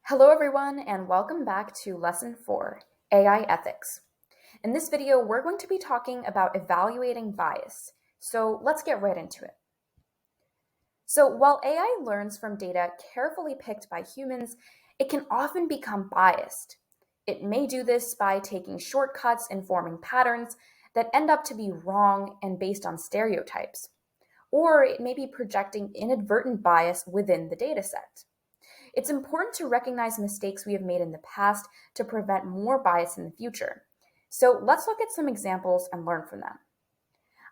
Hello everyone and welcome back to Lesson 4, AI Ethics. In this video, we're going to be talking about evaluating bias. So let's get right into it. So while AI learns from data carefully picked by humans, it can often become biased. It may do this by taking shortcuts and forming patterns that end up to be wrong and based on stereotypes. Or it may be projecting inadvertent bias within the dataset. It's important to recognize mistakes we have made in the past to prevent more bias in the future. So let's look at some examples and learn from them.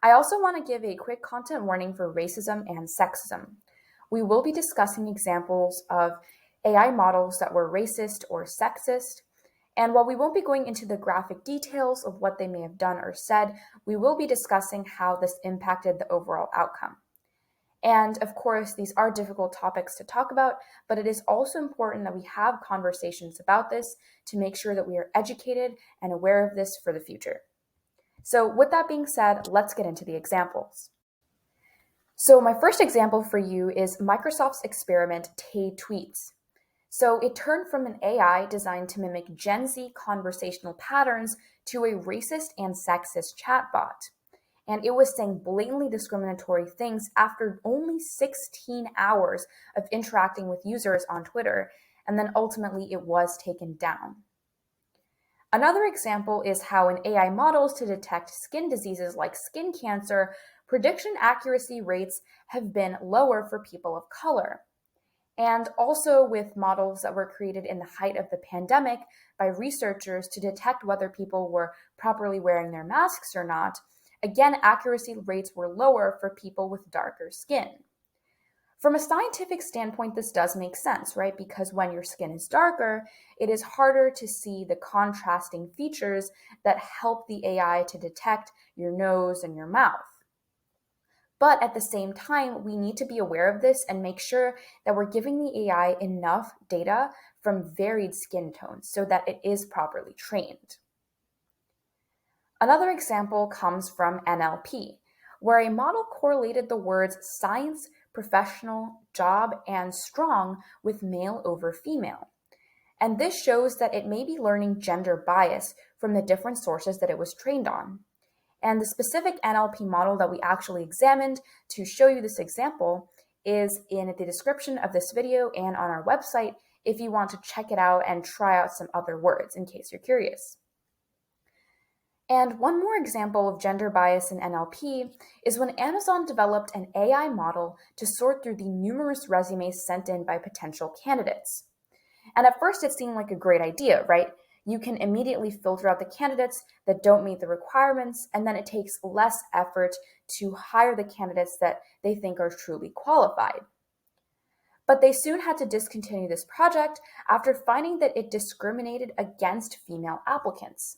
I also want to give a quick content warning for racism and sexism. We will be discussing examples of AI models that were racist or sexist. And while we won't be going into the graphic details of what they may have done or said, we will be discussing how this impacted the overall outcome. And of course, these are difficult topics to talk about, but it is also important that we have conversations about this to make sure that we are educated and aware of this for the future. So with that being said, let's get into the examples. So my first example for you is Microsoft's experiment Tay Tweets. So it turned from an AI designed to mimic Gen Z conversational patterns to a racist and sexist chatbot. And it was saying blatantly discriminatory things after only 16 hours of interacting with users on Twitter, and then ultimately it was taken down. Another example is how in AI models to detect skin diseases like skin cancer, prediction accuracy rates have been lower for people of color. And also with models that were created in the height of the pandemic by researchers to detect whether people were properly wearing their masks or not, again, accuracy rates were lower for people with darker skin. From a scientific standpoint, this does make sense, right? Because when your skin is darker, it is harder to see the contrasting features that help the AI to detect your nose and your mouth. But at the same time, we need to be aware of this and make sure that we're giving the AI enough data from varied skin tones so that it is properly trained. Another example comes from NLP, where a model correlated the words science, professional, job, and strong with male over female. And this shows that it may be learning gender bias from the different sources that it was trained on. And the specific NLP model that we actually examined to show you this example is in the description of this video and on our website if you want to check it out and try out some other words in case you're curious. And one more example of gender bias in NLP is when Amazon developed an AI model to sort through the numerous resumes sent in by potential candidates. And at first it seemed like a great idea, right? You can immediately filter out the candidates that don't meet the requirements, and then it takes less effort to hire the candidates that they think are truly qualified. But they soon had to discontinue this project after finding that it discriminated against female applicants.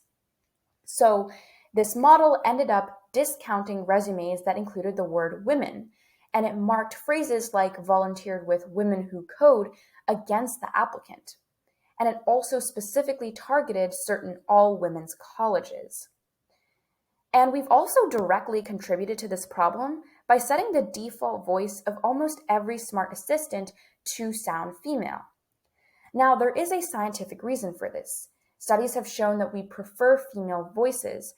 So this model ended up discounting resumes that included the word women, and it marked phrases like volunteered with women who code against the applicant. And it also specifically targeted certain all-women's colleges. And we've also directly contributed to this problem by setting the default voice of almost every smart assistant to sound female. Now, there is a scientific reason for this. Studies have shown that we prefer female voices,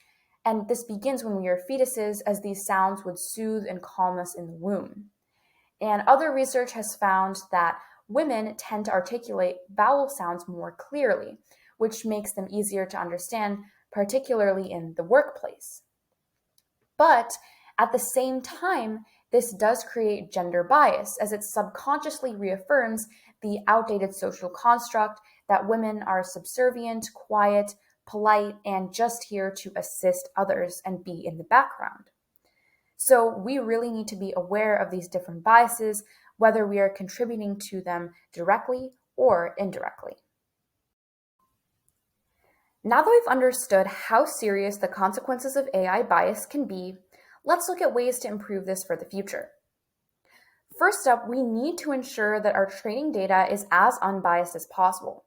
and this begins when we are fetuses, as these sounds would soothe and calm us in the womb. And other research has found that women tend to articulate vowel sounds more clearly, which makes them easier to understand, particularly in the workplace. But at the same time, this does create gender bias, as it subconsciously reaffirms the outdated social construct that women are subservient, quiet, polite, and just here to assist others and be in the background. So we really need to be aware of these different biases, whether we are contributing to them directly or indirectly. Now that we've understood how serious the consequences of AI bias can be, let's look at ways to improve this for the future. First up, we need to ensure that our training data is as unbiased as possible.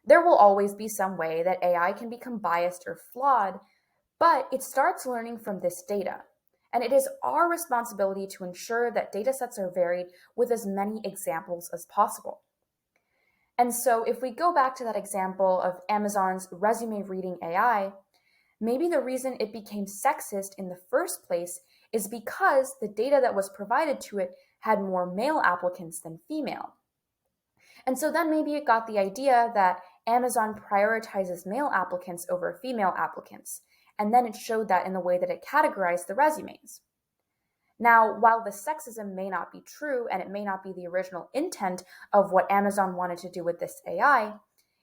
There will always be some way that AI can become biased or flawed, but it starts learning from this data. And it is our responsibility to ensure that datasets are varied with as many examples as possible. And so if we go back to that example of Amazon's resume reading AI, maybe the reason it became sexist in the first place is because the data that was provided to it had more male applicants than female. And so then maybe it got the idea that Amazon prioritizes male applicants over female applicants. And then it showed that in the way that it categorized the resumes. Now, while the sexism may not be true and it may not be the original intent of what Amazon wanted to do with this AI,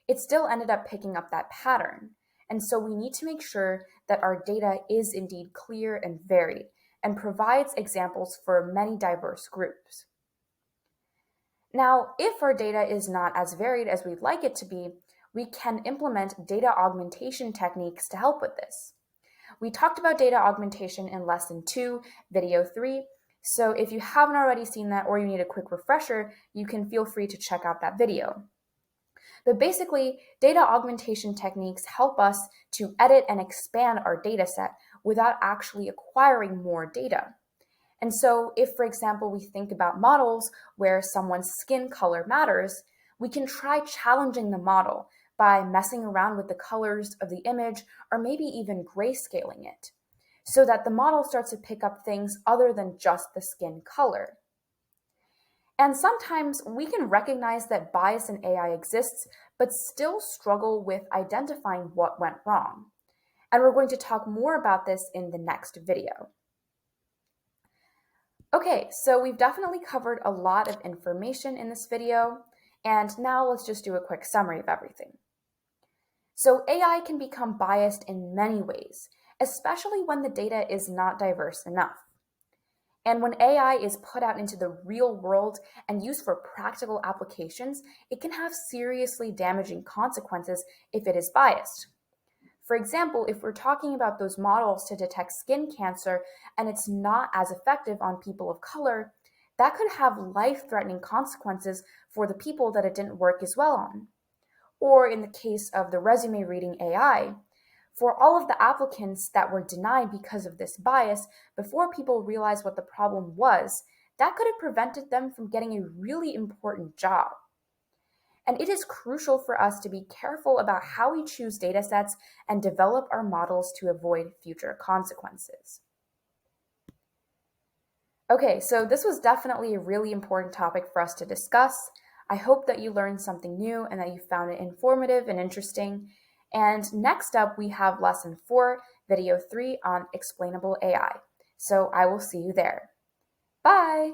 it still ended up picking up that pattern. And so we need to make sure that our data is indeed clear and varied and provides examples for many diverse groups. Now, if our data is not as varied as we'd like it to be, we can implement data augmentation techniques to help with this. We talked about data augmentation in Lesson 2, Video 3, so if you haven't already seen that or you need a quick refresher, you can feel free to check out that video. But basically, data augmentation techniques help us to edit and expand our data set without actually acquiring more data. And so if, for example, we think about models where someone's skin color matters, we can try challenging the model by messing around with the colors of the image or maybe even grayscaling it, so that the model starts to pick up things other than just the skin color. And sometimes we can recognize that bias in AI exists, but still struggle with identifying what went wrong. And we're going to talk more about this in the next video. Okay, so we've definitely covered a lot of information in this video, and now let's just do a quick summary of everything. So AI can become biased in many ways, especially when the data is not diverse enough. And when AI is put out into the real world and used for practical applications, it can have seriously damaging consequences if it is biased. For example, if we're talking about those models to detect skin cancer and it's not as effective on people of color, that could have life-threatening consequences for the people that it didn't work as well on. Or in the case of the resume reading AI, for all of the applicants that were denied because of this bias, before people realized what the problem was, that could have prevented them from getting a really important job. And it is crucial for us to be careful about how we choose data sets and develop our models to avoid future consequences. Okay, so this was definitely a really important topic for us to discuss. I hope that you learned something new and that you found it informative and interesting. And next up, we have Lesson 4, Video 3 on Explainable AI. So I will see you there. Bye!